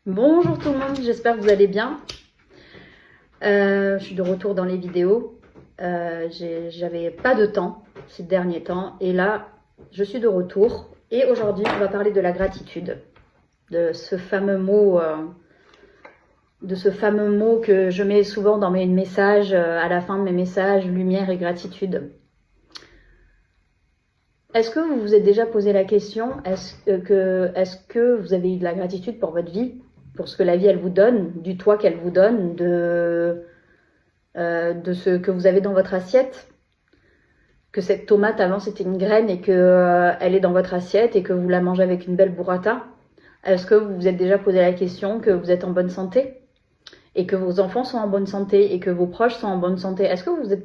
Bonjour tout le monde, j'espère que vous allez bien. Je suis de retour dans les vidéos. J'avais pas de temps ces derniers temps et là, je suis de retour. Et aujourd'hui, on va parler de la gratitude, de ce fameux mot, que je mets souvent dans mes messages, à la fin de mes messages, lumière et gratitude. Est-ce que vous vous êtes déjà posé la question, est-ce que vous avez eu de la gratitude pour votre vie, pour ce que la vie elle vous donne, du toit qu'elle vous donne, de ce que vous avez dans votre assiette, que cette tomate avant c'était une graine et que elle est dans votre assiette et que vous la mangez avec une belle burrata? Est-ce que vous vous êtes déjà posé la question que vous êtes en bonne santé et que vos enfants sont en bonne santé et que vos proches sont en bonne santé? Est-ce que vous vous êtes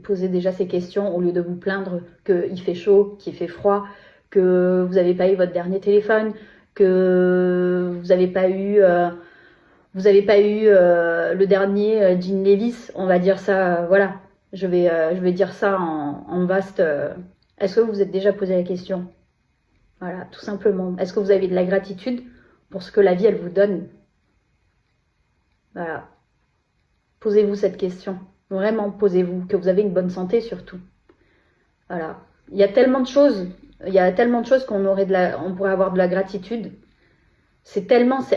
posé déjà ces questions au lieu de vous plaindre qu'il fait chaud, qu'il fait froid, que vous n'avez pas eu votre dernier téléphone, que vous n'avez pas eu, le dernier jean Levi's, on va dire ça, voilà. Je vais dire ça en vaste. Est-ce que vous vous êtes déjà posé la question? Voilà, tout simplement. Est-ce que vous avez de la gratitude pour ce que la vie, elle vous donne? Voilà. Posez-vous cette question. Vraiment, posez-vous. Que vous avez une bonne santé, surtout. Voilà. Il y a tellement de choses. On pourrait avoir de la gratitude. C'est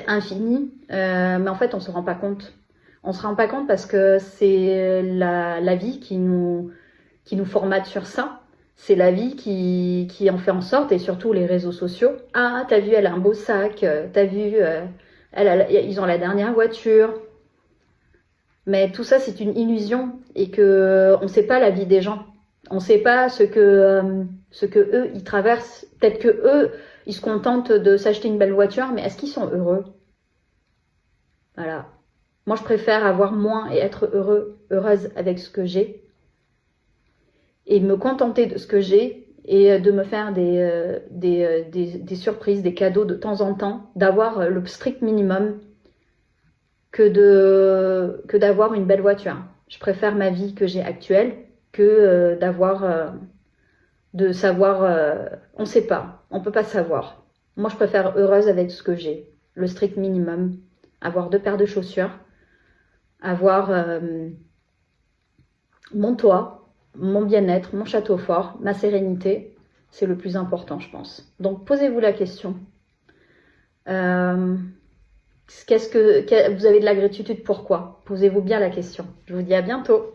infini. Mais en fait, on se rend pas compte. On se rend pas compte parce que c'est la vie qui nous formate sur ça. C'est la vie qui en fait en sorte, et surtout les réseaux sociaux. Ah, t'as vu, elle a un beau sac. T'as vu, ils ont la dernière voiture. Mais tout ça, c'est une illusion et que on ne sait pas la vie des gens. On ne sait pas ce que eux ils traversent. Peut-être que eux ils se contentent de s'acheter une belle voiture, mais est-ce qu'ils sont heureux? Voilà. Moi, je préfère avoir moins et être heureuse avec ce que j'ai et me contenter de ce que j'ai et de me faire des surprises, des cadeaux de temps en temps, d'avoir le strict minimum que d'avoir une belle voiture. Je préfère ma vie que j'ai actuelle que de savoir. On ne sait pas, on ne peut pas savoir. Moi, je préfère heureuse avec ce que j'ai, le strict minimum. Avoir 2 paires de chaussures, avoir mon toit, mon bien-être, mon château fort, ma sérénité. C'est le plus important, je pense. Donc, posez-vous la question. Vous avez de la gratitude, pourquoi? Posez-vous bien la question. Je vous dis à bientôt.